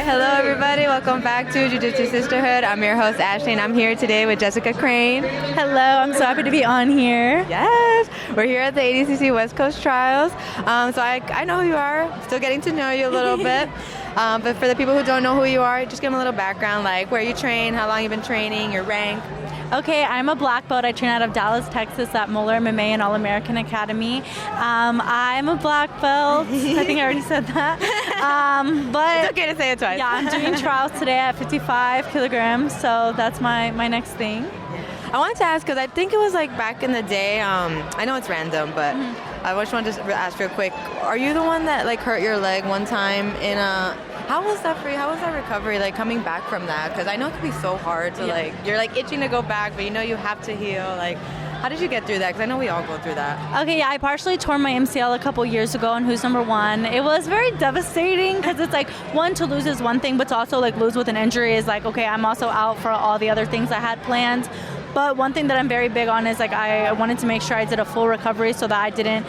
hello everybody. Welcome back to Jiu-Jitsu Sisterhood. I'm your host Ashley, and I'm here today with Jessica Crane. Hello, I'm so happy to be on here. Yes, we're here at the ADCC West Coast Trials. So I know who you are. Still getting to know you a little bit. But for the people who don't know who you are, just give them a little background, like where you train, how long you've been training, your rank. Okay, I'm a black belt. I train out of Dallas, Texas at Moeller MMA and All-American Academy. I'm a black belt. I think I already said that. But It's okay to say it twice. Yeah, I'm doing trials today at 55 kilograms, so that's my next thing. I wanted to ask, because I think it was like back in the day, I know it's random, but I just wanted to ask real quick, are you the one that like hurt your leg one time in a... How was that for you? How was that recovery, like coming back from that? Because I know it can be so hard to like, you're like itching to go back, but you know you have to heal. Like, how did you get through that? Because I know we all go through that. Okay, yeah, I partially tore my MCL a couple years ago on Who's Number One. It was very devastating because it's like, one, to lose is one thing, but to also like lose with an injury is like, okay, I'm also out for all the other things I had planned. But one thing that I'm very big on is like I wanted to make sure I did a full recovery so that I didn't,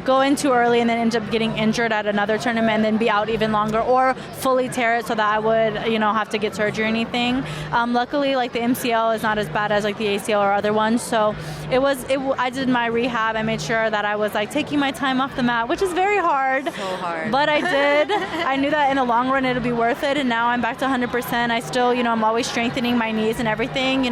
go in too early and then end up getting injured at another tournament and then be out even longer, or fully tear it so that I would, have to get surgery or anything. Luckily, like the MCL is not as bad as like the ACL or other ones. So I did my rehab. I made sure that I was like taking my time off the mat, which is very hard. So hard. But I did. I knew that in the long run it'll be worth it. And now I'm back to 100%. I still, I'm always strengthening my knees and everything,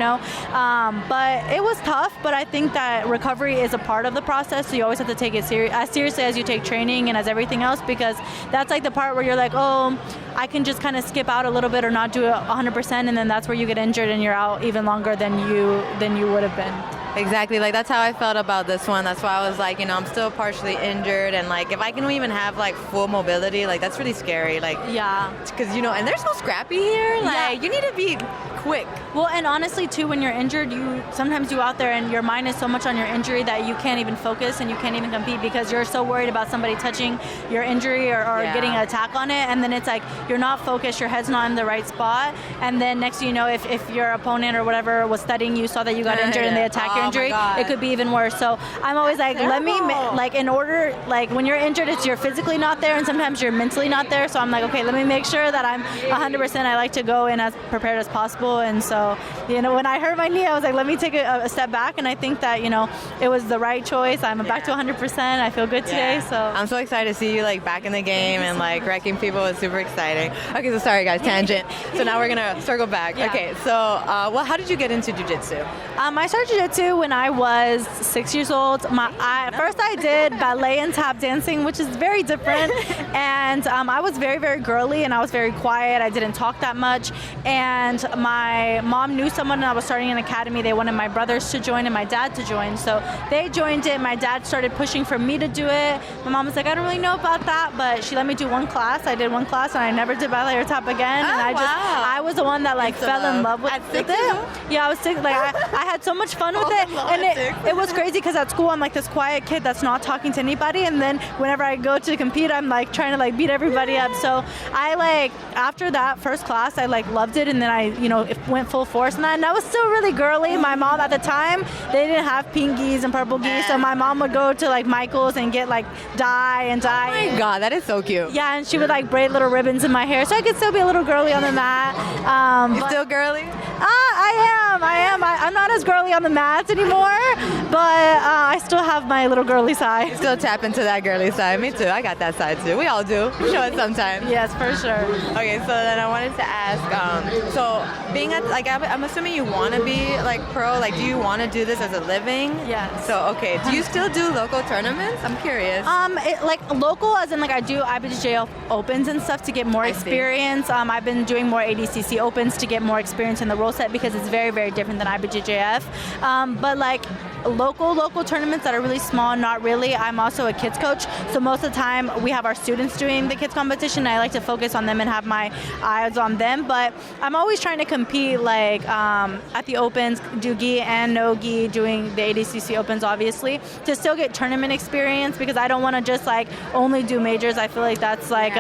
But it was tough, but I think that recovery is a part of the process, so you always have to take it as seriously as you take training and as everything else, because that's like the part where you're like, oh, I can just kind of skip out a little bit or not do it 100%, and then that's where you get injured and you're out even longer than you would have been. Exactly, like that's how I felt about this one. That's why I was like, I'm still partially injured, and like if I can even have like full mobility, like that's really scary. Like, yeah, because and they're so scrappy here. Like you need to be quick. Well, and honestly too, when you're injured, sometimes you out there and your mind is so much on your injury that you can't even focus and you can't even compete because you're so worried about somebody touching your injury or getting an attack on it, and then it's like you're not focused, your head's not in the right spot, and then next thing you know, if your opponent or whatever was studying you, saw that you got injured and they attack your injury, it could be even worse. So I'm always like, let me, like in order, like when you're injured, you're physically not there and sometimes you're mentally not there. So I'm like, okay, let me make sure that I'm 100%. I like to go in as prepared as possible. And so, when I hurt my knee, I was like, let me take a step back. And I think that, it was the right choice. I'm back to 100%. I feel good today. So I'm so excited to see you like back in the game and like wrecking people. It's super exciting. Okay, so sorry guys, tangent. So now we're gonna circle back. Yeah. Okay, so how did you get into jiu-jitsu? I started jiu-jitsu when I was 6 years old. First I did ballet and tap dancing, which is very different. And I was very, very girly and I was very quiet. I didn't talk that much. And my mom knew someone and I was starting an academy. They wanted my brothers to join and my dad to join. So they joined it. My dad started pushing for me to do it. My mom was like, I don't really know about that, but she let me do one class. I did one class and I never did ballet or tap again. And I was the one that like fell in love with it. Yeah, I was sick. Like I had so much fun with it. And it was crazy because at school I'm like this quiet kid that's not talking to anybody, and then whenever I go to compete I'm like trying to like beat everybody up. So I like after that first class I like loved it, and then I it went full force in that, and I was still really girly. My mom at the time, they didn't have pink gis and purple gis, so my mom would go to like Michael's and get like dye. Oh my god, that is so cute. Yeah, and she would like braid little ribbons in my hair so I could still be a little girly on the mat. You still girly? I am. I'm not as girly on the mats anymore, but I still have my little girly side. You still tap into that girly side. Me too. I got that side too. We all do. We show it sometimes. Yes, for sure. Okay, so then I wanted to ask, so being at, like, I'm assuming you want to be like pro, like do you want to do this as a living? Yes. So, okay, do you still do local tournaments? I'm curious. Like local as in like I do IBJJF Opens and stuff to get more experience. I've been doing more ADCC Opens to get more experience in the role set because it's very, very different than IBJJF. But like local tournaments that are really small, not really. I'm also a kids coach, so most of the time we have our students doing the kids competition. I like to focus on them and have my eyes on them, but I'm always trying to compete like at the Opens, do gi and no gi, doing the ADCC Opens obviously, to still get tournament experience, because I don't want to just like only do majors. I feel like that's like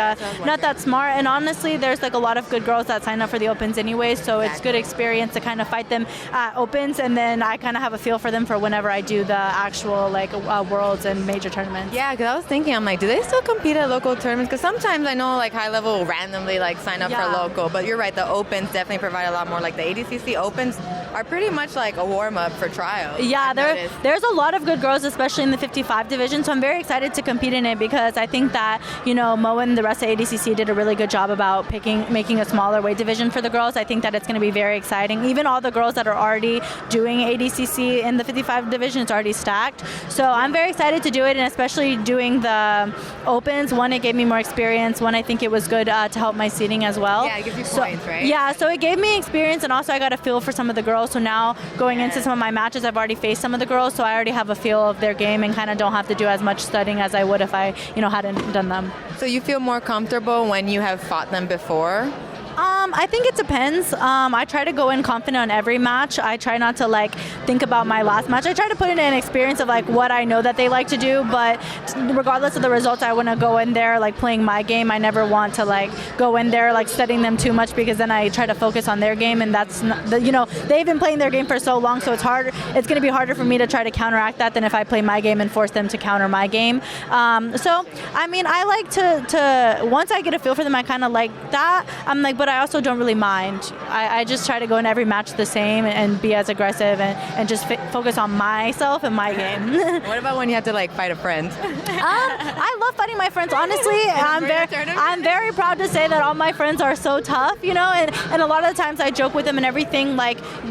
not that smart, and honestly there's like a lot of good girls that sign up for the Opens anyway, so it's good experience to kind of fight them at opens, and then I kind of have a feel for them for whenever I do the actual like worlds and major tournaments. Yeah, because I was thinking, I'm like, do they still compete at local tournaments? Because sometimes I know like high level will randomly like sign up for local, but you're right, the opens definitely provide a lot more. Like the ADCC opens are pretty much like a warm up for trials. Yeah, there's a lot of good girls, especially in the 55 division. So I'm very excited to compete in it because I think that Mo and the rest of ADCC did a really good job about making a smaller weight division for the girls. I think that it's going to be very exciting. Even all the girls that are already doing ADCC in the 55 division, it's already stacked. So I'm very excited to do it, and especially doing the opens. One, it gave me more experience. One, I think it was good to help my seeding as well. Yeah, it gives you points, right? Yeah, so it gave me experience, and also I got a feel for some of the girls. So now going into some of my matches, I've already faced some of the girls, so I already have a feel of their game and kind of don't have to do as much studying as I would if I, hadn't done them. So you feel more comfortable when you have fought them before? I think it depends. I try to go in confident on every match. I try not to think about my last match. I try to put in an experience of what I know that they like to do, but regardless of the results, I want to go in there playing my game. I never want to go in there studying them too much, because then I try to focus on their game, and that's not, they've been playing their game for so long, so it's hard. It's going to be harder for me to try to counteract that than if I play my game and force them to counter my game. So I mean, I like to once I get a feel for them, I kind of like that. I'm but I also don't really mind. I just try to go in every match the same and be as aggressive and just focus on myself and my game. What about when you have to fight a friend? I love fighting my friends. Honestly, I'm very proud to say that all my friends are so tough, and a lot of the times I joke with them and everything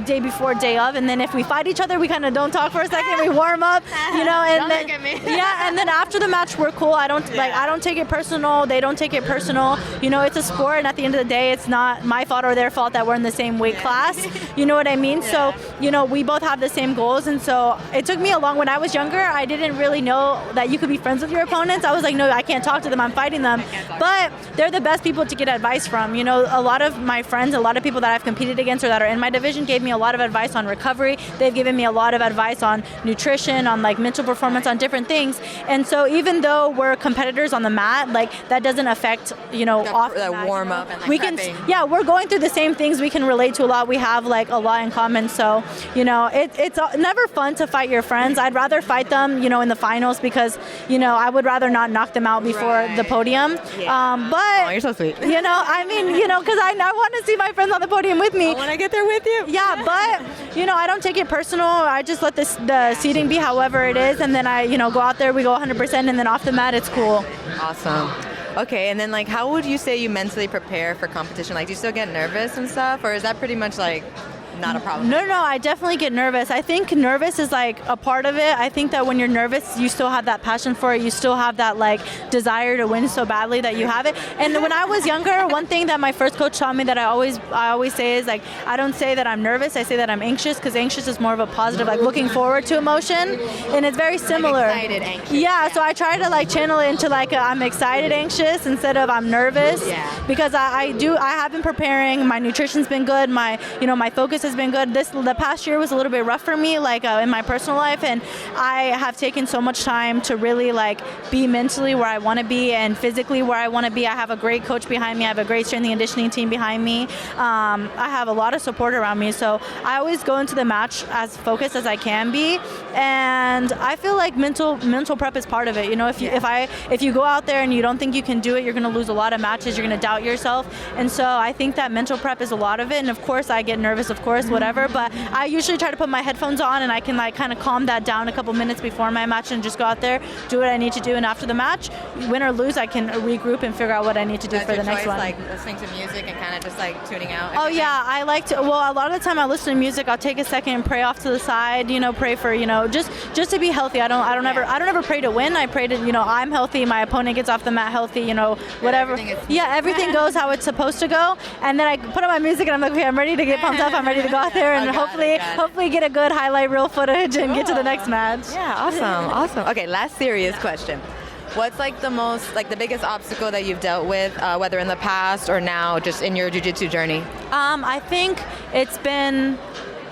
day before, day of, and then if we fight each other, we kind of don't talk for a second, we warm up, and don't then look at me. yeah, and then after the match we're cool. I don't take it personal. They don't take it personal. It's a sport, and at the end of the day, it's not my fault or their fault that we're in the same weight class. You know what I mean? Yeah. So, we both have the same goals, and so it took me when I was younger, I didn't really know that you could be friends with your opponents. I was like, no, I can't talk to them, I'm fighting them. But they're the best people to get advice from. A lot of my friends, a lot of people that I've competed against or that are in my division gave me a lot of advice on recovery. They've given me a lot of advice on nutrition, on mental performance, on different things. And so even though we're competitors on the mat, that doesn't affect, off the mat, warm up and we prepping. can, we're going through the same things. We can relate to a lot. We have a lot in common. So, it's never fun to fight your friends. I'd rather fight them, in the finals, because, I would rather not knock them out before the podium. Yeah. But, oh, you're so sweet. because I want to see my friends on the podium with me. I want to get there with you. Yeah, but, I don't take it personal. I just let the seating be however it is, and then I, go out there, we go 100%, and then off the mat, it's cool. Awesome. Okay, and then how would you say you mentally prepare for competition? Do you still get nervous and stuff, or is that pretty much not a problem? No, I definitely get nervous. I think nervous is a part of it. I think that when you're nervous, you still have that passion for it. You still have that desire to win so badly that you have it. And when I was younger, one thing that my first coach taught me that I always say is I don't say that I'm nervous. I say that I'm anxious, because anxious is more of a positive, looking forward to emotion, and it's very similar. Excited, anxious. Yeah, so I try to channel it into I'm excited, anxious instead of I'm nervous. Yeah. Because I have been preparing. My nutrition's been good. My my focus has been good. The past year was a little bit rough for me, in my personal life, and I have taken so much time to really be mentally where I want to be and physically where I want to be. I have a great coach behind me. I have a great strength and conditioning team behind me. I have a lot of support around me, so I always go into the match as focused as I can be, and I feel mental prep is part of it. If you go out there and you don't think you can do it, you're going to lose a lot of matches. You're going to doubt yourself, and so I think that mental prep is a lot of it. And of course, I get nervous, of course, whatever, but I usually try to put my headphones on, and I can kind of calm that down a couple minutes before my match and just go out there, do what I need to do, and after the match, win or lose, I can regroup and figure out what I need to do for the next one. Listening to music and kind of just tuning out? Oh yeah, I like to. Well, a lot of the time I listen to music. I'll take a second and pray off to the side. Pray for just to be healthy. I don't ever pray to win. I pray to I'm healthy. My opponent gets off the mat healthy. Whatever. Everything goes how it's supposed to go. And then I put on my music and I'm like, okay, I'm ready to get pumped up. I'm ready to go out there and hopefully get a good highlight reel footage and get to the next match. Yeah, awesome. Okay, last serious question. What's the biggest obstacle that you've dealt with, whether in the past or now, just in your jiu-jitsu journey? I think it's been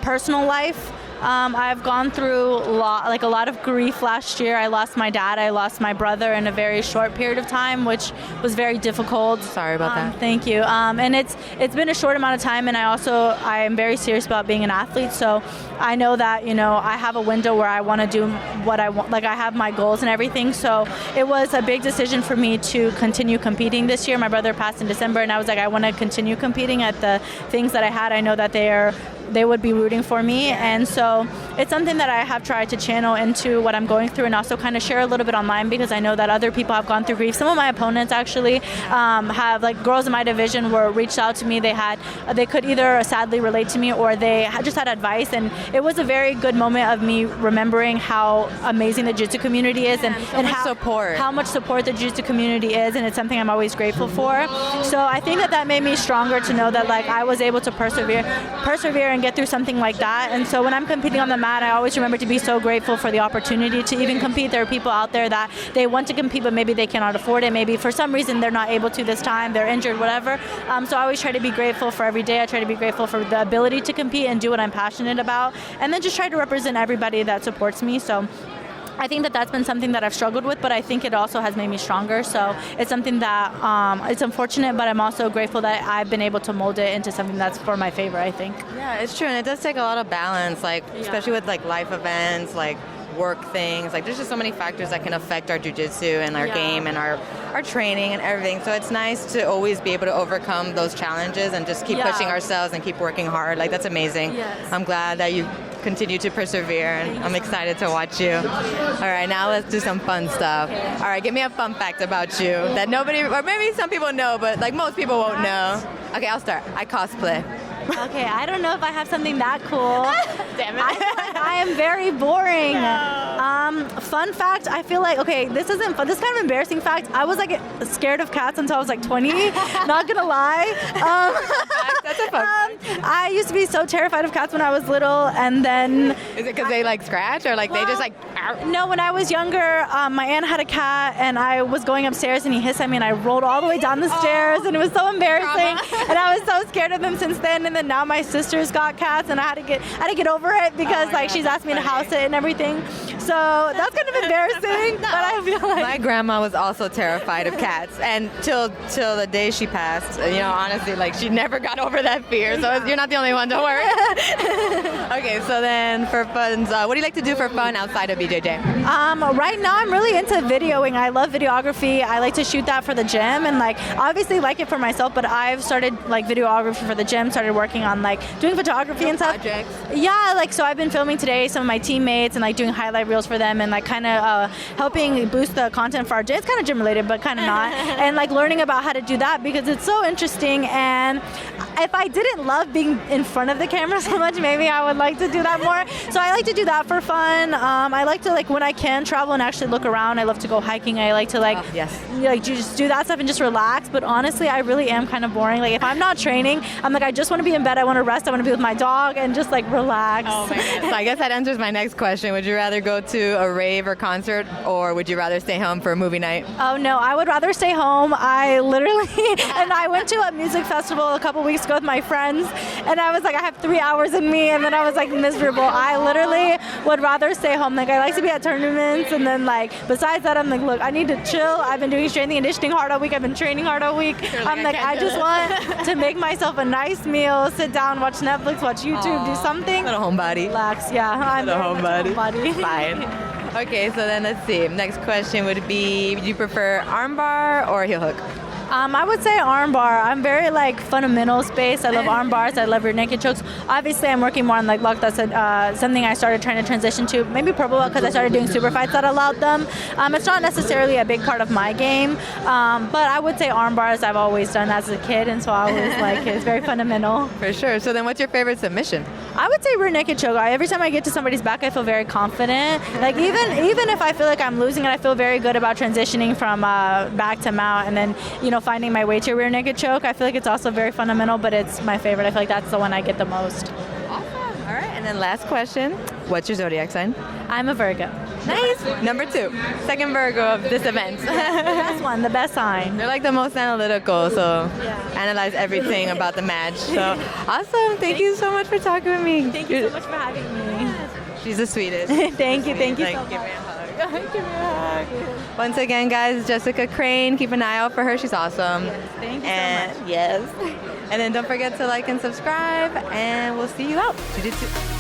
personal life. I've gone through a lot of grief last year. I lost my dad, I lost my brother in a very short period of time, which was very difficult. Sorry about that. Thank you. And it's been a short amount of time, and I am very serious about being an athlete. So I know that, I have a window where I want to do what I want. Like, I have my goals and everything. So it was a big decision for me to continue competing this year. My brother passed in December, and I was like, I want to continue competing at the things that I had. I know that they would be rooting for me, and so it's something that I have tried to channel into what I'm going through, and also kind of share a little bit online, because I know that other people have gone through grief. Some of my opponents actually have, like, girls in my division were reached out to me. They could either sadly relate to me, or they just had advice, and it was a very good moment of me remembering how amazing the Jiu-Jitsu community is, and how much support the Jiu-Jitsu community is, and it's something I'm always grateful for. So I think that made me stronger to know that, like, I was able to persevere and get through something like that. And so when I'm competing on the mat, I always remember to be so grateful for the opportunity to even compete. There are people out there that they want to compete, but maybe they cannot afford it. Maybe for some reason they're not able to this time, they're injured, whatever. So I always try to be grateful for every day. I try to be grateful for the ability to compete and do what I'm passionate about, and then just try to represent everybody that supports me. So I think that that's been something that I've struggled with, but I think it also has made me stronger. So it's something that it's unfortunate, but I'm also grateful that I've been able to mold it into something that's for my favor, I think. Yeah, it's true, and it does take a lot of balance, like especially with like life events, like work things. Like, there's just so many factors that can affect our jiu-jitsu and our game and our training and everything. So it's nice to always be able to overcome those challenges and just keep pushing ourselves and keep working hard. Like, that's amazing. Yes. I'm glad that you continue to persevere, and I'm excited to watch you. All right, now let's do some fun stuff. All right, give me a fun fact about you that nobody, or maybe some people know, but like most people won't know. Okay, I'll start. I cosplay. Okay, I don't know if I have something that cool. Damn it. I am very boring. Fun fact, I feel like, okay, this isn't fun. This is kind of embarrassing fact. I was like scared of cats until I was like 20. Not gonna lie. That's a fun fact. I used to be so terrified of cats when I was little, and then... Is it because they like scratch, or like they just like... No, when I was younger, my aunt had a cat, and I was going upstairs, and he hissed at me, and I rolled all the way down the stairs, and it was so embarrassing. And I was so scared of them since then. And then now my sister's got cats, and I had to get over it because like she's asked me to house it and everything. So that's kind of embarrassing. But I feel like my grandma was also terrified of cats, and till the day she passed, honestly, like she never got over that fear. So you're not the only one. Don't worry. Okay, so then for fun, what do you like to do for fun outside of BJJ? Right now I'm really into videoing. I love videography. I like to shoot that for the gym, and like obviously like it for myself, but I've started like videography for the gym, started working on like doing photography and stuff. Projects. Yeah, like so I've been filming today some of my teammates and like doing highlight reels for them, and like kind of helping boost the content for our gym. It's kind of gym related, but kind of not. And like learning about how to do that because it's so interesting. And if I didn't love being in front of the camera so much, maybe I would like to do that more. So I like to do that for fun. I like to like when I can travel and actually look around. I love to go hiking. I like to like just do that stuff and just relax. But honestly, I really am kind of boring. Like if I'm not training, I'm like I just want to be in bed. I want to rest. I want to be with my dog and just like relax. Oh my God. So I guess that answers my next question. Would you rather go to a rave or concert, or would you rather stay home for a movie night? Oh no, I would rather stay home. I literally, and I went to a music festival a couple weeks ago with my friends, and I was like, I have 3 hours in me, and then I was like miserable. I literally would rather stay home. Like I like to be at tournaments, and then like besides that, I'm like, look, I need to chill. I've been doing strength and conditioning hard all week. I've been training hard all week. I'm like, I just want to make myself a nice meal, sit down, watch Netflix, watch YouTube, do something. Little homebody. Relax, yeah. I'm little homebody. Fine. Okay, so then let's see. Next question would be, do you prefer armbar or heel hook? I would say armbar. I'm very like fundamentals based. I love arm bars. I love rear naked chokes. Obviously, I'm working more on like lock. That's something I started trying to transition to. Maybe purple belt because I started doing super fights that allowed them. It's not necessarily a big part of my game, but I would say arm bars. I've always done as a kid, and so I always like it. It's very fundamental. For sure. So then, what's your favorite submission? I would say rear naked choke. Every time I get to somebody's back, I feel very confident. Like even if I feel like I'm losing it, I feel very good about transitioning from back to mount, and then finding my way to rear naked choke. I feel like it's also very fundamental, but it's my favorite. I feel like that's the one I get the most. Awesome. All right. And then last question. What's your zodiac sign? I'm a Virgo. Nice. Number 2. Second Virgo of this event. The best one, the best sign. They're like the most analytical, so analyze everything about the match. So awesome. Thank you so much for talking with me. Thank you so much for having me. She's the sweetest. Thank you so Give me much. a hug. Give me a hug. Once again, guys, Jessica Crane. Keep an eye out for her. She's awesome. Thank you And so much. yes. And then don't forget to like and subscribe, and we'll see you out. Jiu-Jitsu.